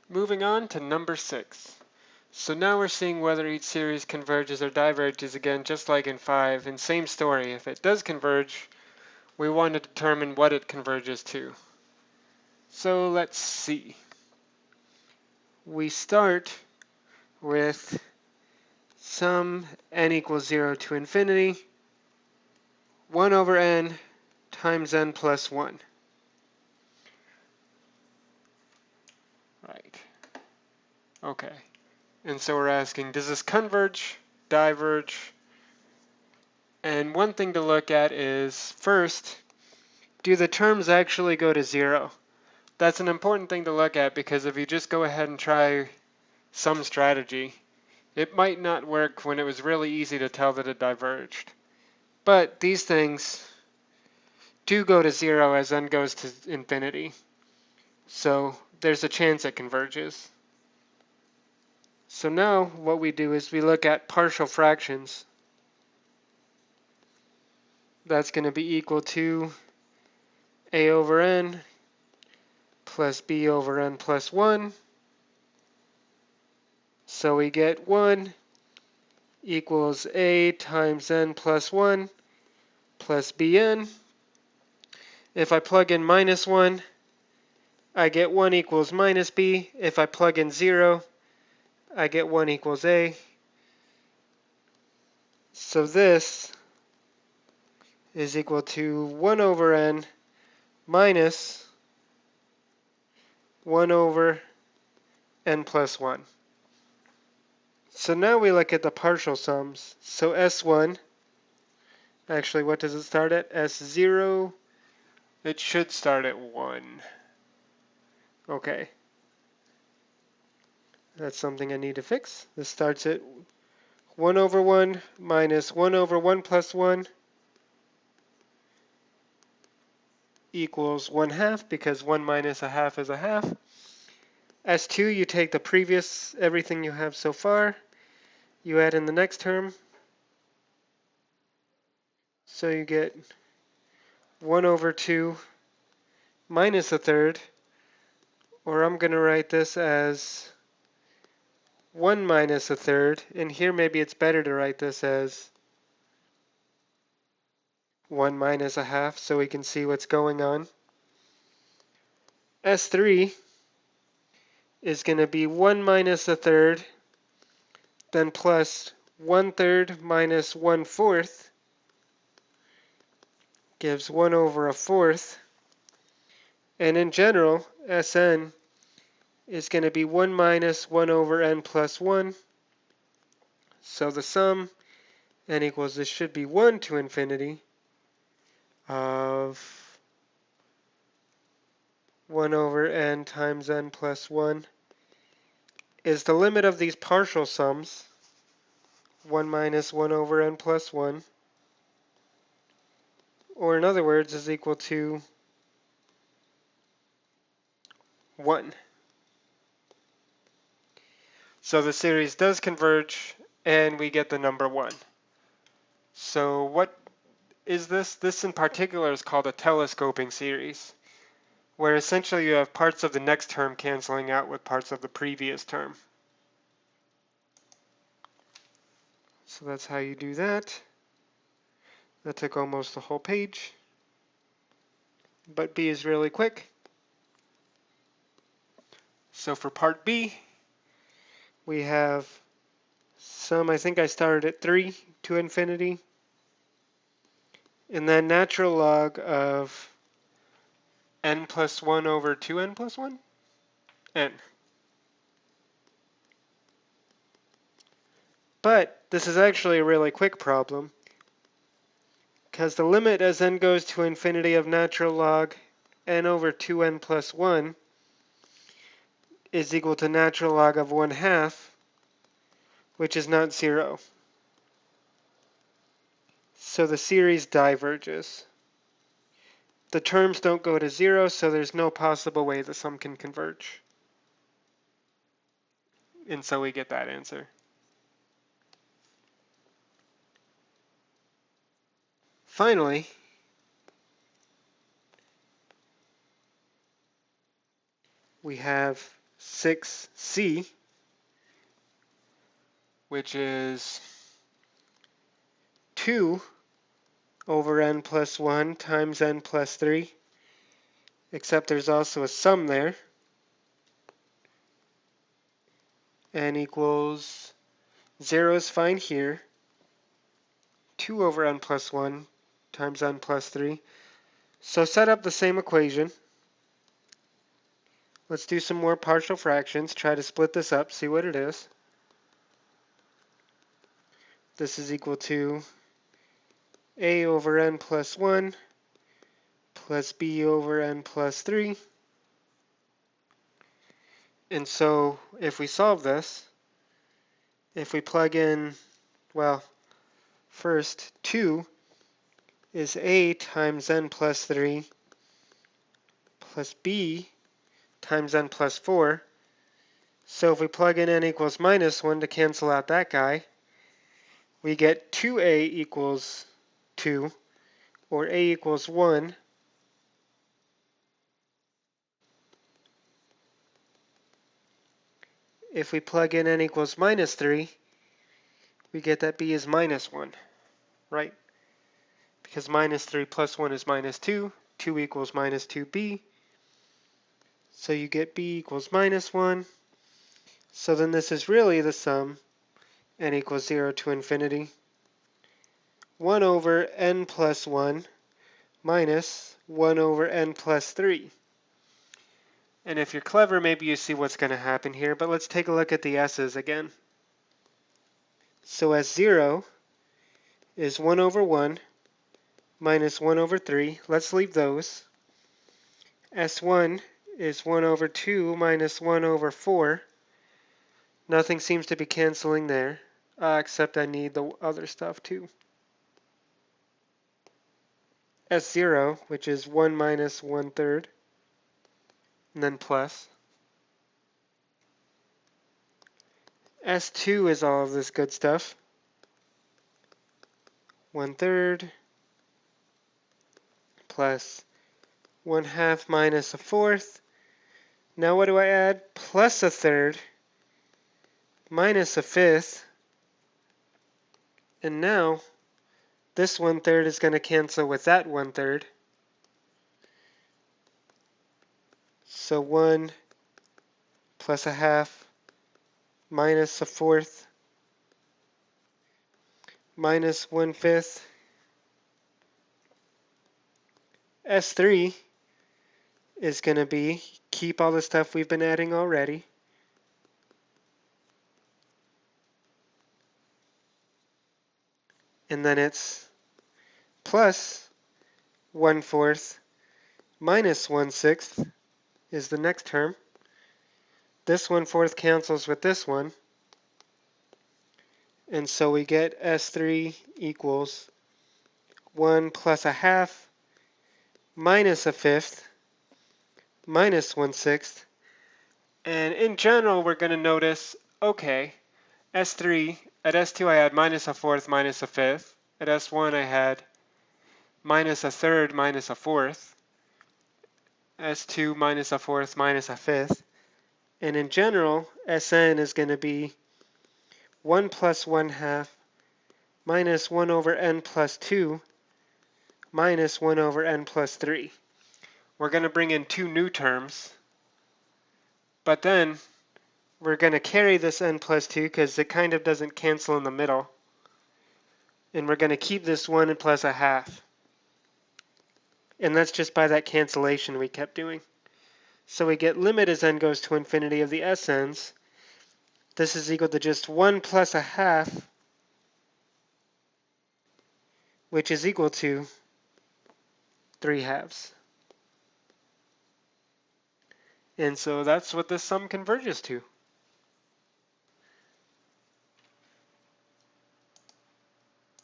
Moving on to number 6. So now we're seeing whether each series converges or diverges again, just like in 5, and same story. If it does converge, we want to determine what it converges to. So let's see. We start with sum n equals 0 to infinity, 1 over n times n plus 1. Right. Okay. And so we're asking, does this converge, diverge? And one thing to look at is, first, do the terms actually go to 0? That's an important thing to look at because if you just go ahead and try some strategy, it might not work when it was really easy to tell that it diverged. But these things do go to 0 as n goes to infinity. So there's a chance it converges. So now what we do is we look at partial fractions. That's going to be equal to a over n plus b over n plus 1. So we get 1 equals a times n plus 1 plus bn. If I plug in minus 1, I get 1 equals minus b. If I plug in 0, I get 1 equals a. So this is equal to 1 over n minus 1 over n plus 1. So now we look at the partial sums. So S1, actually what does it start at? S0, it should start at 1. Okay. That's something I need to fix. This starts at 1 over 1 minus 1 over 1 plus 1 equals 1/2 because 1 minus a half is a half. S2, you take the previous, everything you have so far, you add in the next term. So you get 1 over 2 minus a third, or I'm going to write this as 1 minus a third, and here maybe it's better to write this as 1 minus a half so we can see what's going on. S3 is going to be 1 minus a third, then plus 1/3 minus 1/4 gives 1 over a fourth. And in general, Sn is going to be 1 minus 1 over n plus 1. So the sum, n equals, this should be 1 to infinity of 1 over n times n plus 1 is the limit of these partial sums, 1 minus 1 over n plus 1, or in other words, is equal to 1. So the series does converge, and we get the number 1. So what is this? This in particular is called a telescoping series, where essentially you have parts of the next term canceling out with parts of the previous term. So that's how you do that. That took almost the whole page, but B is really quick. So for part B, we have sum, I think I started at 3 to infinity, and then natural log of n plus 1 over 2n plus 1, n. But this is actually a really quick problem, because the limit as n goes to infinity of natural log n over 2n plus 1 is equal to natural log of 1/2, which is not 0. So the series diverges. The terms don't go to 0, so there's no possible way the sum can converge. And so we get that answer. Finally, we have 6c, which is 2 over n plus 1 times n plus 3, except there's also a sum there. N equals 0 is fine here. 2 over n plus 1 times n plus 3. So set up the same equation. Let's do some more partial fractions. Try to split this up, see what it is. This is equal to a over n plus 1 plus b over n plus 3. And so if we solve this, if we plug in, well, first 2 is a times n plus 3 plus b times n plus 4. So if we plug in n equals minus 1 to cancel out that guy, we get 2a equals 2, or a equals 1. If we plug in n equals minus 3, we get that b is minus 1, right? Because minus 3 plus 1 is minus 2. 2 equals minus 2b. So you get b equals minus 1. So then this is really the sum, n equals 0 to infinity. 1 over n plus 1 minus 1 over n plus 3. And if you're clever, maybe you see what's going to happen here, but let's take a look at the s's again. So S0 is 1 over 1 minus 1 over 3. Let's leave those. S1 is 1 over 2 minus 1 over 4. Nothing seems to be canceling there, except I need the other stuff too. S0, which is 1 minus 1/3, and then plus. S2 is all of this good stuff. 1/3 plus 1/2 minus 1/4. Now what do I add? Plus 1/3 minus 1/5. And now this 1/3 is going to cancel with that 1/3. So 1 plus 1/2 minus 1/4 minus 1/5. S3 is going to be, keep all the stuff we've been adding already. And then it's plus 1/4 minus 1/6 is the next term. This 1/4 cancels with this one. And so we get S3 equals 1 plus 1/2 minus 1/5 minus 1/6. And in general, we're going to notice, okay, S3, at S2 I had minus 1/4 minus 1/5. At S1 I had minus 1/3 minus 1/4. S2 minus 1/4 minus 1/5. And in general, Sn is going to be 1 plus 1/2 minus 1 over n plus 2 minus 1 over n plus 3. We're going to bring in two new terms, but then we're going to carry this n plus 2 because it kind of doesn't cancel in the middle. And we're going to keep this 1 plus 1/2. And that's just by that cancellation we kept doing. So we get limit as n goes to infinity of the Sn's. This is equal to just 1 plus 1/2, which is equal to 3/2. And so that's what this sum converges to.